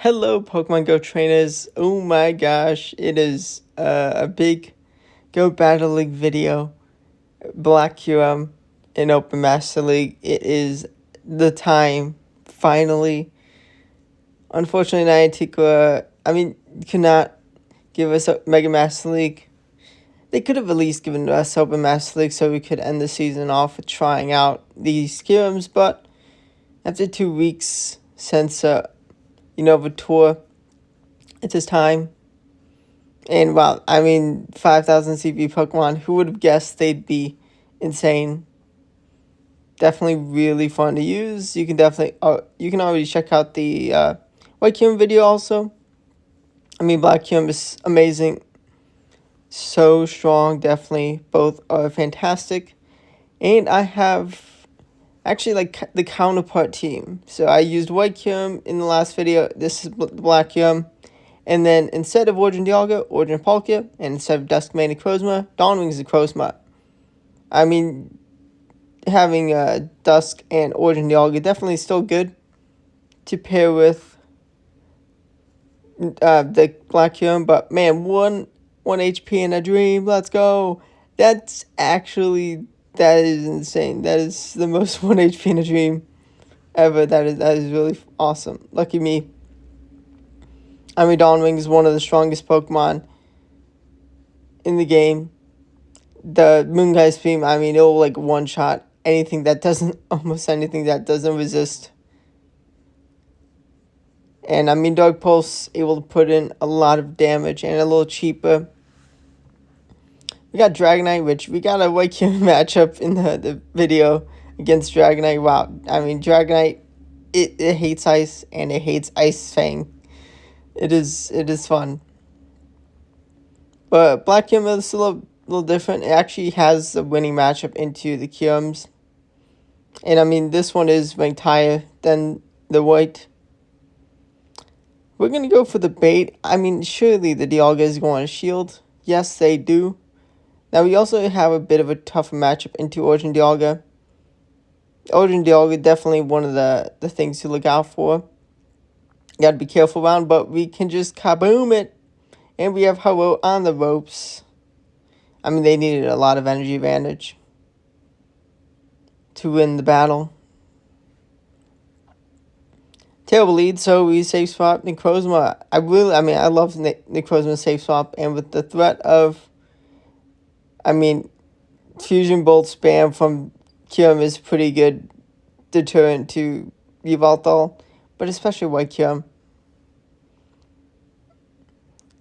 Hello, Pokemon Go trainers. Oh my gosh, it is a big Go Battle League video. Black Kyurem in Open Master League. It is the time, finally. Unfortunately, Niantic, cannot give us a Mega Master League. They could have at least given us Open Master League so we could end the season off with trying out these Kyurems, but after 2 weeks since, the tour, it's his time. And wow, 5,000 CV Pokemon, who would have guessed they'd be insane? Definitely really fun to use. You can already check out the White Kyurem video also. Black Kyurem is amazing. So strong, definitely. Both are fantastic. And I have actually the counterpart team. So I used White Kyurem in the last video. This is Black Kyurem. And then instead of Origin Dialga, Origin Palkia, and instead of Duskmane Necrozma, Dawnwing's Necrozma. Having Dusk and Origin Dialga definitely still good to pair with the Black Kyurem, but man, one HP in a dream. Let's go. That is insane. That is the most 1 HP in a dream ever. That is really awesome. Lucky me. Dawnwing is one of the strongest Pokemon in the game. The Moonguy's Beam, it'll one-shot almost anything that doesn't resist. And Dark Pulse able to put in a lot of damage and a little cheaper. We got Dragonite, which we got a White Kyurem matchup in the video against Dragonite. Wow, Dragonite, it hates ice and it hates Ice Fang. It is fun. But Black Kyurem is still a little different. It actually has the winning matchup into the Kyurems. And this one is ranked higher than the white. We're going to go for the bait. Surely the Dialga is going to shield. Yes, they do. Now, we also have a bit of a tougher matchup into Origin Dialga. Origin Dialga definitely one of the things to look out for. You got to be careful around, but we can just kaboom it. And we have Ho-Oh on the ropes. They needed a lot of energy advantage to win the battle. Terrible lead, so we safe swap Necrozma. I love Necrozma safe swap, and with the threat of, Fusion Bolt spam from Kyurem is pretty good deterrent to Yveltal, but especially White Kyurem.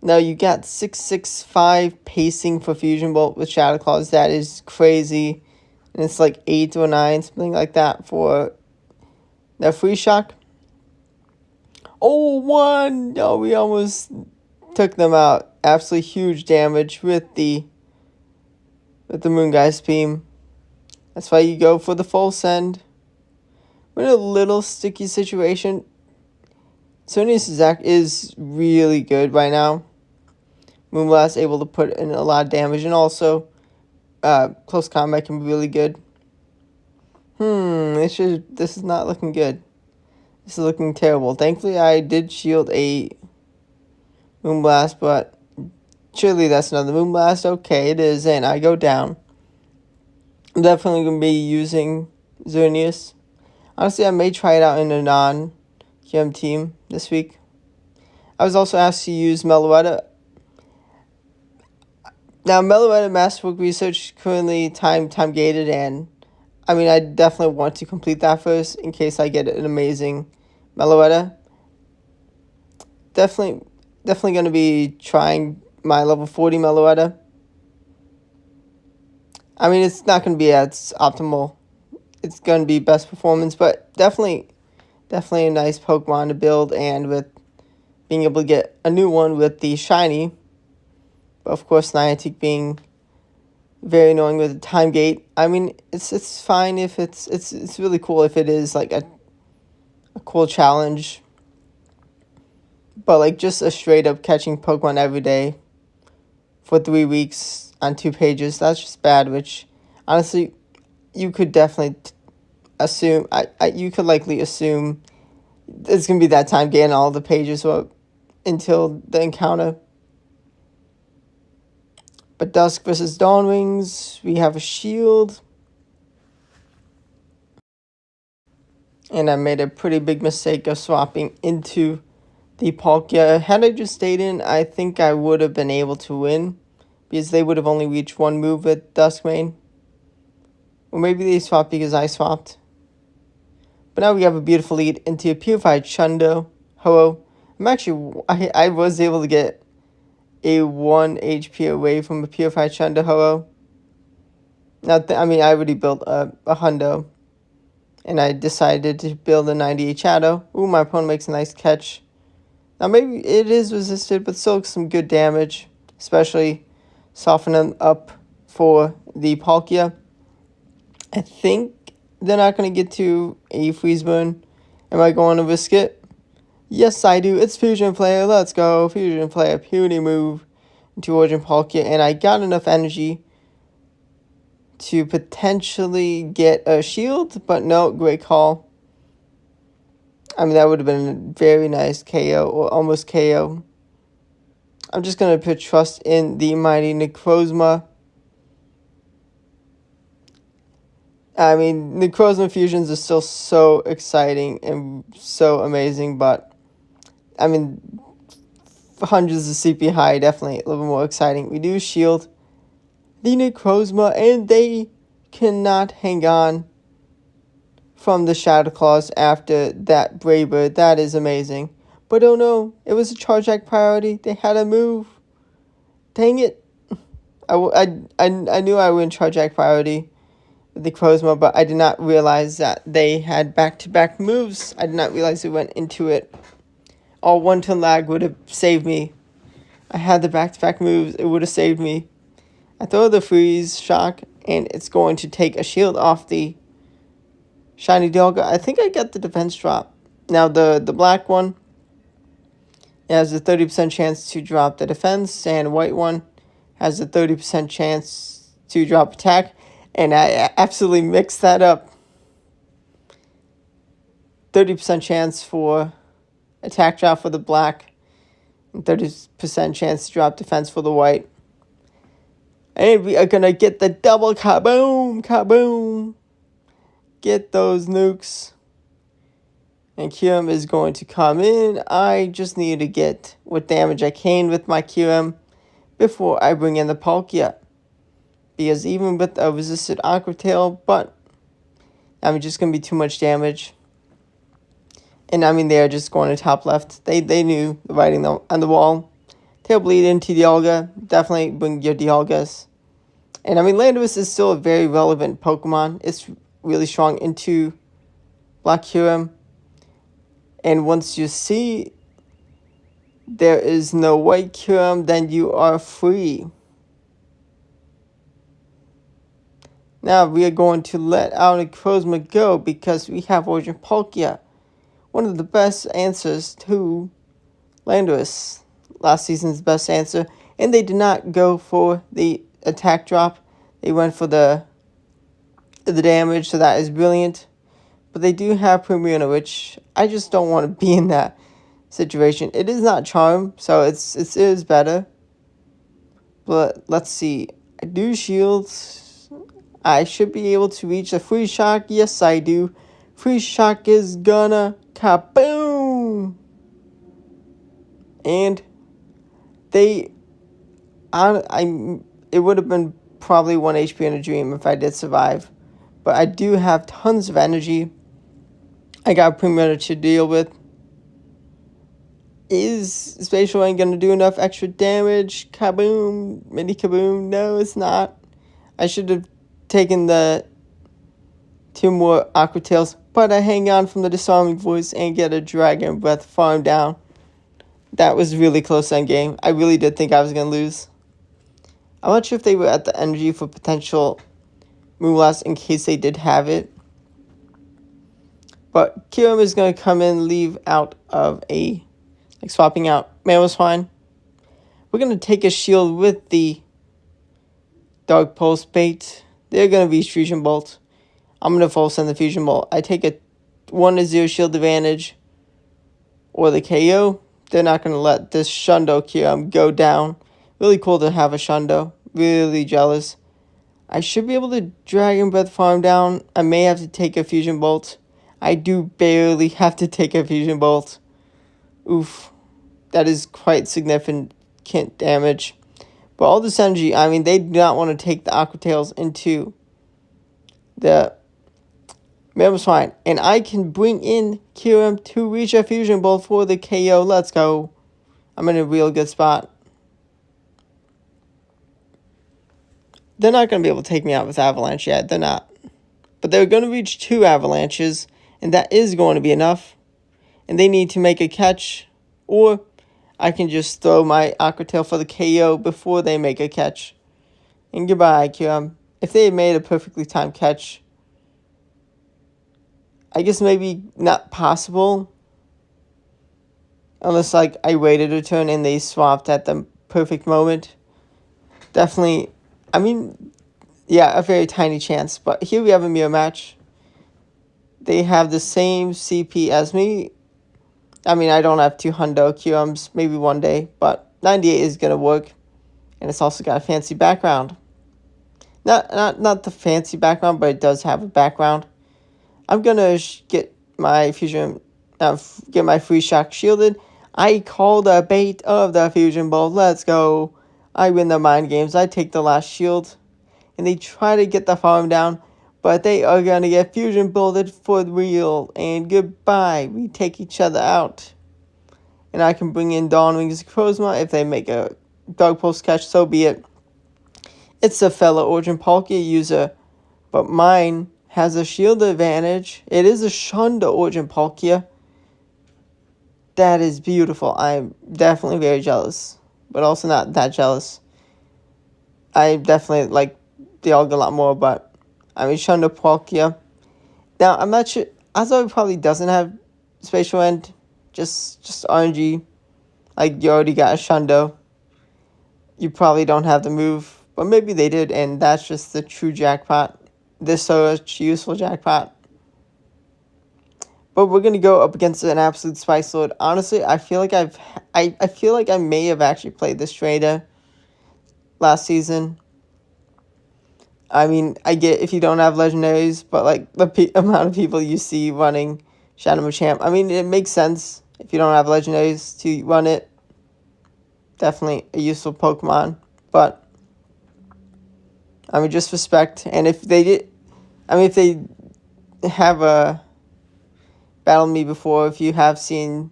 Now you got 665 pacing for Fusion Bolt with Shadow Claws. That is crazy. And it's 8 or 9, something like that for the free shock. Oh, 1! No, we almost took them out. Absolutely huge damage with the Moonguy's Beam. That's why you go for the full send. We're in a little sticky situation. Xerneas is really good right now. Moonblast able to put in a lot of damage, and also close combat can be really good. This is not looking good. This is looking terrible. Thankfully, I did shield a Moonblast, but surely that's another Moonblast. Okay, it is, and I go down. I'm definitely going to be using Xerneas. Honestly, I may try it out in a non-Kyurem team this week. I was also asked to use Meloetta. Now, Meloetta Masterwork Research currently time gated, and I definitely want to complete that first in case I get an amazing Meloetta. Definitely going to be trying my level 40 Meloetta. It's not going to be as optimal. It's going to be best performance, but definitely a nice Pokemon to build, and with being able to get a new one with the shiny. But of course, Niantic being very annoying with the time gate. It's fine if it's really cool if it is a cool challenge. But just a straight up catching Pokemon every day for 3 weeks on 2 pages, that's just bad. Which honestly, you could definitely assume. You could likely assume it's going to be that time getting all the pages up until the encounter. But Dusk versus Dawnwings, we have a shield. And I made a pretty big mistake of swapping into the Palkia. Had I just stayed in, I think I would have been able to win, because they would have only reached one move with Duskmane. Or maybe they swapped because I swapped. But now we have a beautiful lead into a Purified Shundo. Hello. I was able to get a 1 HP away from a Purified Shundo. Hello. I already built a Hundo. And I decided to build a 98 Shadow. Ooh, my opponent makes a nice catch. Now maybe it is resisted, but still some good damage. Especially softening up for the Palkia. I think they're not going to get to a Freeze Burn. Am I going to risk it? Yes, I do. It's Fusion Player. Let's go. Fusion Player. Puny move into Origin Palkia. And I got enough energy to potentially get a shield. But no, great call. That would have been a very nice KO or almost KO. I'm just going to put trust in the mighty Necrozma. Necrozma fusions are still so exciting and so amazing, but hundreds of CP high, definitely a little bit more exciting. We do shield the Necrozma, and they cannot hang on from the Shadow Claws after that Brave Bird. That is amazing. But oh no, it was a Charge Act priority. They had a move. Dang it. I knew I would Charge Act priority with the Necrozma, but I did not realize that they had back-to-back moves. I did not realize it went into it. All 1-turn lag would have saved me. I had the back-to-back moves. It would have saved me. I throw the Freeze Shock, and it's going to take a shield off the Shiny Dialga. I think I got the defense drop. Now, the black one has a 30% chance to drop the defense, and white one has a 30% chance to drop attack. And I absolutely mixed that up. 30% chance for attack drop for the black, and 30% chance to drop defense for the white. And we are going to get the double kaboom, kaboom. Get those nukes. And Kyurem is going to come in. I just need to get what damage I can with my Kyurem before I bring in the Palkia. Because even with a resisted Aqua Tail, but just going to be too much damage. And they're just going to top left. They knew the writing on the wall. Tail bleed into Dialga. Definitely bring your Dialgas. And Landorus is still a very relevant Pokemon. It's really strong into Black Kyurem. And once you see there is no white Kyurem, then you are free. Now we are going to let our Necrozma go because we have Origin Palkia. One of the best answers to Landorus. Last season's best answer. And they did not go for the attack drop. They went for the damage, so that is brilliant. But they do have Premierna, which I just don't want to be in that situation. It is not Charm, so it is better. But let's see. I do shields. I should be able to reach a Free Shock. Yes, I do. Free Shock is gonna kaboom! And it would have been probably 1 HP in a dream if I did survive. But I do have tons of energy. I got Premierna to deal with. Is Spatial Rain going to do enough extra damage? Kaboom. Mini kaboom. No, it's not. I should have taken the 2 more Aqua Tails. But I hang on from the Disarming Voice and get a Dragon Breath farm down. That was really close end game. I really did think I was going to lose. I'm not sure if they were at the energy for potential Moonblast in case they did have it. But Kyurem is going to come in, leave out of swapping out Mamoswine. We're going to take a shield with the Dark Pulse bait. They're going to reach Fusion Bolt. I'm going to full send the Fusion Bolt. I take a 1-0 shield advantage or the KO. They're not going to let this Shundo Kyurem go down. Really cool to have a Shundo. Really jealous. I should be able to Dragon Breath farm down. I may have to take a Fusion Bolt. I do barely have to take a Fusion Bolt. Oof. That is quite significant damage. But all this energy, I mean, they do not want to take the Aqua Tails into the Mammoth Swine. And I can bring in Kyurem to reach a Fusion Bolt for the KO. Let's go. I'm in a real good spot. They're not going to be able to take me out with Avalanche yet. They're not. But they're going to reach 2 Avalanches. And that is going to be enough. And they need to make a catch. Or I can just throw my Aqua Tail for the KO before they make a catch. And goodbye, Kyurem. If they had made a perfectly timed catch, I guess maybe not possible. Unless, like, I waited a turn and they swapped at the perfect moment. Definitely, I mean, yeah, a very tiny chance. But here we have a mirror match. They have the same CP as me. I mean, I don't have 200 Kyurems, maybe one day. But 98 is going to work. And it's also got a fancy background. Not the fancy background, but it does have a background. I'm going to get my Fusion, get my Free Shock shielded. I call the bait of the Fusion Bolt. Let's go. I win the mind games. I take the last shield. And they try to get the farm down. But they are going to get Fusion Bolted for real. And goodbye. We take each other out. And I can bring in Dawn Wings Chroma. If they make a Dark Pulse catch, so be it. It's a fellow Origin Palkia user. But mine has a shield advantage. It is a Shundo Origin Palkia. That is beautiful. I'm definitely very jealous. But also not that jealous. I definitely like the Dialga a lot more, but I mean Shundo Palkia. Now I'm not sure. Azo probably doesn't have Spatial End. Just RNG. Like you already got a Shundo. You probably don't have the move. But maybe they did, and that's just the true jackpot. This such useful jackpot. But we're gonna go up against an absolute Spice Lord. Honestly, I feel like I feel like I may have actually played this trader last season. I mean, I get if you don't have legendaries, but like the amount of people you see running Shadow Machamp, I mean, it makes sense if you don't have legendaries to run it. Definitely a useful Pokemon, but I mean, just respect. And if they did, I mean, if they have battled me before, if you have seen,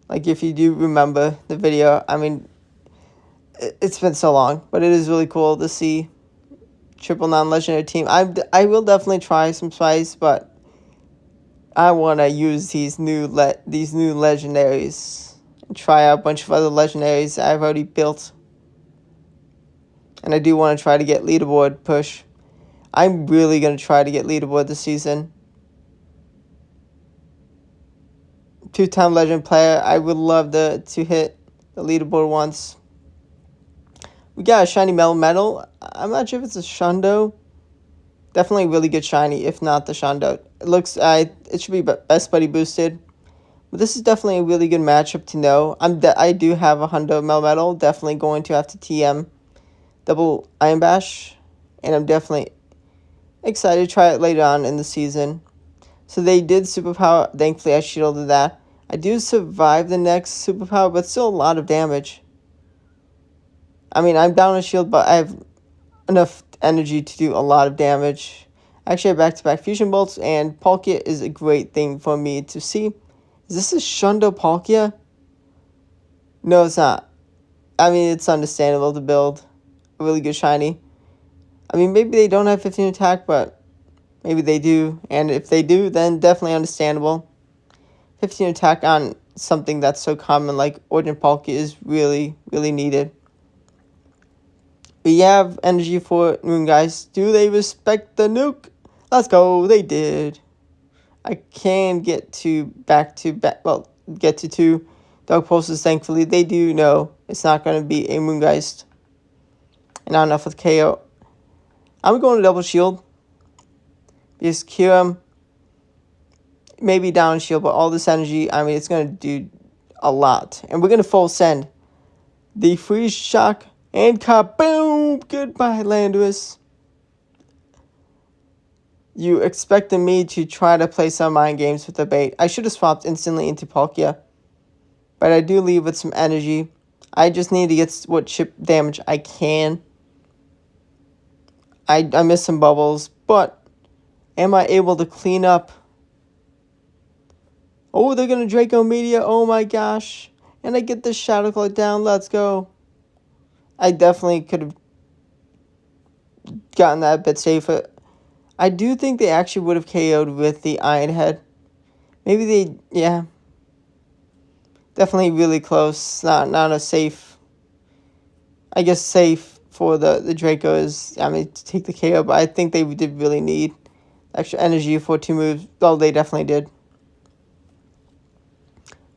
like, if you do remember the video, I mean, it's been so long, but it is really cool to see triple non-legendary team. I will definitely try some Spice, but I want to use these new legendaries and try out a bunch of other legendaries I've already built. And I do want to try to get leaderboard push. I'm really going to try to get leaderboard this season. 2-time legend player. I would love to hit the leaderboard once. We got a shiny Metal. I'm not sure if it's a Shundo. Definitely really good shiny, if not the Shundo. It looks, it should be best buddy boosted. But this is definitely a really good matchup to know. I do have a Hundo Metal. Definitely going to have to TM double Iron Bash. And I'm definitely excited to try it later on in the season. So they did Superpower. Thankfully, I shielded that. I do survive the next Superpower, but still a lot of damage. I mean, I'm down a shield, but I have enough energy to do a lot of damage. Actually, I have back-to-back Fusion Bolts, and Palkia is a great thing for me to see. Is this a Shundo Palkia? No, it's not. I mean, it's understandable to build a really good shiny. I mean, maybe they don't have 15 attack, but maybe they do. And if they do, then definitely understandable. 15 attack on something that's so common like Origin Palkia is really, really needed. We have energy for Moon Guys. Do they respect the nuke? Let's go. They did. I can get to get to 2 Dark Pulses, thankfully. They do know it's not going to be a Moongeist. And not enough with KO. I'm going to double shield. Because Kyurem maybe down shield, but all this energy, I mean, it's going to do a lot. And we're going to full send the freeze shock and kaboom! Goodbye, Landorus. You expected me to try to play some mind games with the bait. I should have swapped instantly into Palkia. But I do leave with some energy. I just need to get what chip damage I can. I missed some bubbles, but am I able to clean up? Oh, they're going to Draco Media. Oh my gosh. And I get the Shadow Claw down. Let's go. I definitely could have gotten that a bit safer. I do think they actually would have KO'd with the Iron Head. Maybe they, yeah. Definitely really close. Not a safe. I guess safe for the Draco is, I mean, to take the KO, but I think they did really need extra energy for 2 moves. Well, they definitely did.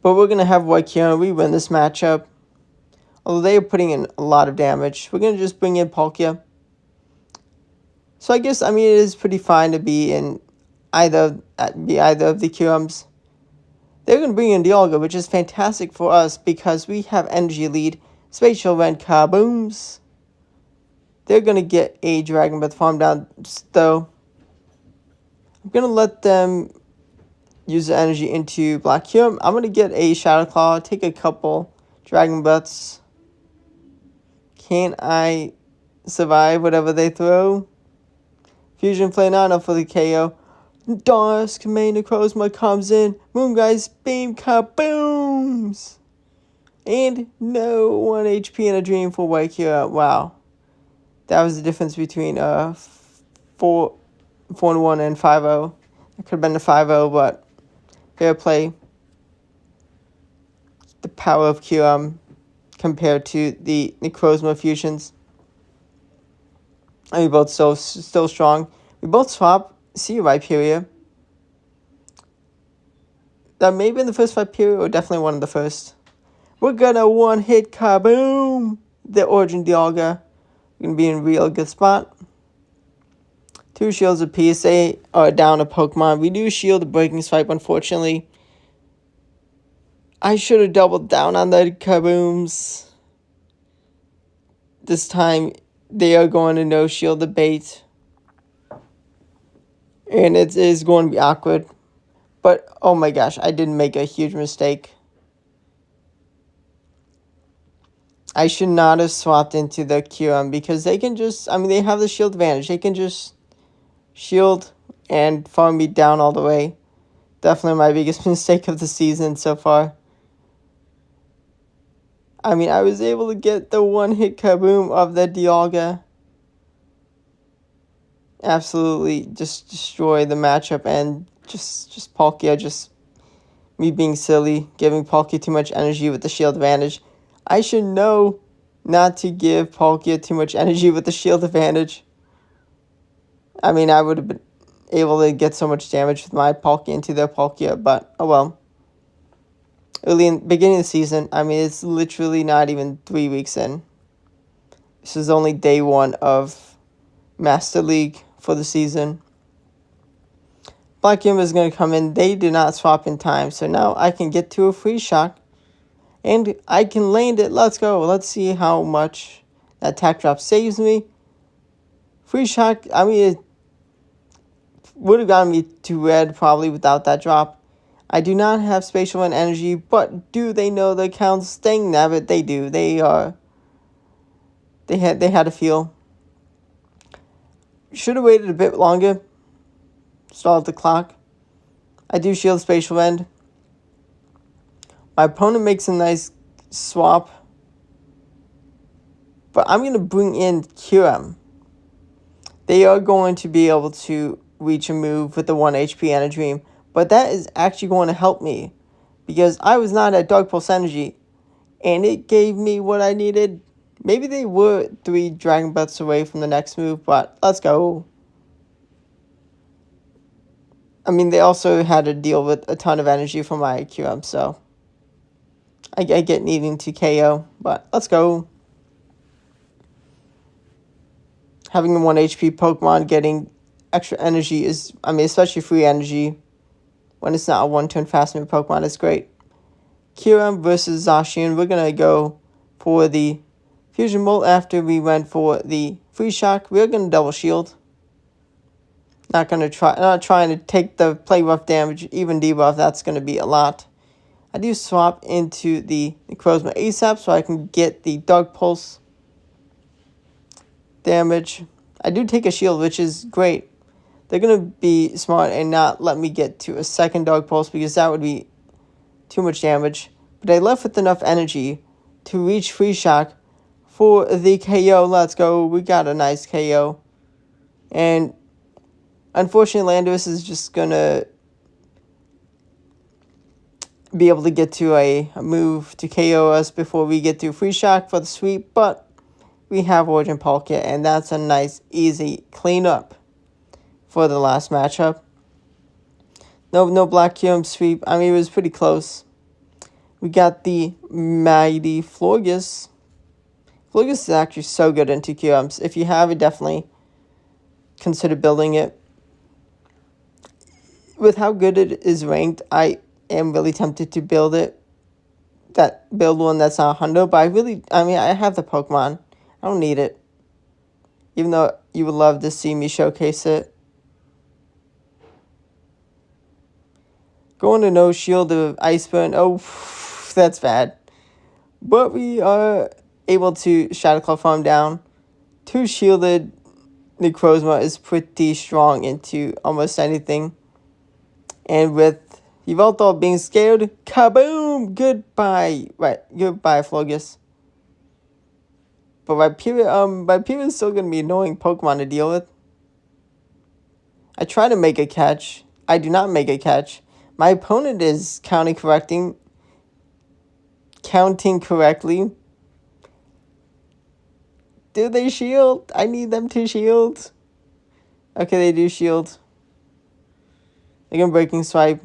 But we're going to have White Kyurem. We win this matchup. Although they are putting in a lot of damage. We're going to just bring in Palkia. So I guess, I mean, it is pretty fine to be in either of the Kyurems. They're going to bring in Dialga, which is fantastic for us because we have energy lead. Spatial Rend kabooms. They're going to get a Dragon Breath farm down, though. I'm going to let them use the energy into Black Kyurem. I'm going to get a Shadow Claw, take a couple Dragon Breaths. Can I survive whatever they throw? Fusion Flame, not enough for the KO. Dusk Main Necrozma comes in. Moongeist Beam kabooms. And no 1 HP in a dream for White Kyurem. Wow. That was the difference between 4-1 and 5-0. It could have been a 5-0, but fair play. The power of Kyurem compared to the Necrozma fusions. And we both still strong. We both swap Sea Viperia. That may be in the first Viperia or definitely one of the first. We're gonna one-hit kaboom! The Origin Dialga. We're gonna be in a real good spot. 2 shields apiece. They are down a Pokemon. We do shield the Breaking Swipe, unfortunately. I should have doubled down on the kabooms. This time, they are going to no-shield the bait. And it is going to be awkward. But, oh my gosh, I did make a huge mistake. I should not have swapped into the Kyurem because they can just, I mean, they have the shield advantage. They can just shield and farm me down all the way. Definitely my biggest mistake of the season so far. I mean, I was able to get the one-hit kaboom of the Dialga. Absolutely just destroy the matchup and just Palkia, just me being silly, giving Palkia too much energy with the shield advantage. I should know not to give Palkia too much energy with the shield advantage. I mean, I would have been able to get so much damage with my Palkia into their Palkia, but oh well. Early in beginning of the season, I mean, it's literally not even 3 weeks in. This is only day 1 of Master League for the season. Black Kyurem is going to come in. They did not swap in time, so now I can get to a free shock. And I can land it. Let's go. Let's see how much that attack drop saves me. Free shock, I mean, it would have gotten me to red probably without that drop. I do not have spatial and energy, but do they know the account's staying there? But they do. They had a feel. Should have waited a bit longer. Stalled the clock. I do shield spatial end. My opponent makes a nice swap. But I'm going to bring in Kyurem. They are going to be able to reach a move with the 1 HP and a dream. But that is actually going to help me. Because I was not at Dark Pulse Energy. And it gave me what I needed. Maybe they were 3 Dragon Breaths away from the next move. But let's go. I mean, they also had to deal with a ton of energy from my Kyurem. So I get needing to KO. But let's go. Having a 1 HP Pokemon getting extra energy is, I mean, especially free energy, when it's not a one-turn fast move Pokemon. It's great. Kyurem versus Zacian. We're going to go for the Fusion Bolt after we went for the Free Shock. We're going to double shield. Not trying to take the play rough damage, even debuff. That's going to be a lot. I do swap into the Necrozma ASAP so I can get the Dark Pulse damage. I do take a shield, which is great. They're going to be smart and not let me get to a second Dark Pulse because that would be too much damage. But I left with enough energy to reach Free Shock for the KO. Let's go. We got a nice KO. And unfortunately, Landorus is just going to be able to get to a move to KO us before we get to Free Shock for the sweep. But we have Origin Palkia, and that's a nice, easy cleanup for the last matchup. No Black Kyurem sweep. I mean, it was pretty close. We got the Mighty Florges. Florges is actually so good into Kyurems. If you have it, definitely consider building it. With how good it is ranked, I am really tempted to build it. Build one that's not a hundo, but I have the Pokemon. I don't need it. Even though you would love to see me showcase it. Going to no shield of Ice Burn. Oh, that's bad. But we are able to Shadow Claw farm down. 2 shielded Necrozma is pretty strong into almost anything. And with Yveltal being scared, kaboom! Goodbye. Goodbye, Florges. But Viperia is still going to be annoying Pokemon to deal with. I try to make a catch. I do not make a catch. My opponent is counting correctly. Do they shield? I need them to shield. Okay, they do shield. They can Breaking Swipe.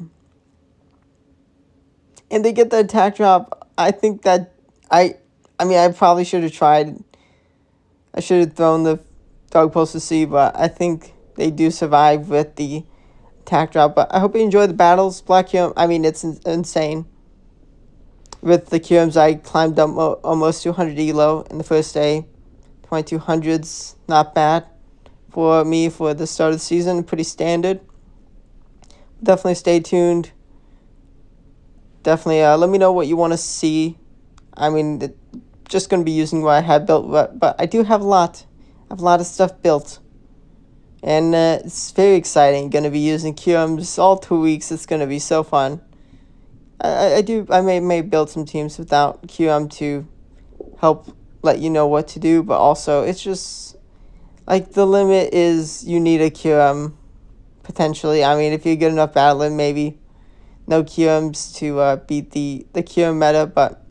And they get the attack drop. I think that I probably should have tried. I should have thrown the Dark Pulse to see, but I think they do survive with the attack drop. But I hope you enjoy the battles. Black Kyurem, it's insane. With the Kyurems, I climbed up almost 200 elo in the first day. 2200s, not bad for me for the start of the season. Pretty standard. Definitely stay tuned. Definitely let me know what you want to see. Just going to be using what I have built, but I do have a lot. I have a lot of stuff built. And it's very exciting. Going to be using Kyurems all 2 weeks. It's going to be so fun. I may build some teams without Kyurem to help let you know what to do, but also it's just like the limit is you need a Kyurem potentially. If you're good enough battling, maybe no Kyurems to beat the Kyurem meta, but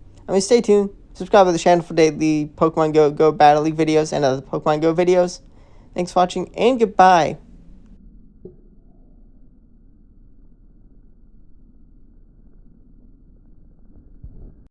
stay tuned. Subscribe to the channel for daily Pokemon Go Battle League videos and other Pokemon Go videos. Thanks for watching, and goodbye.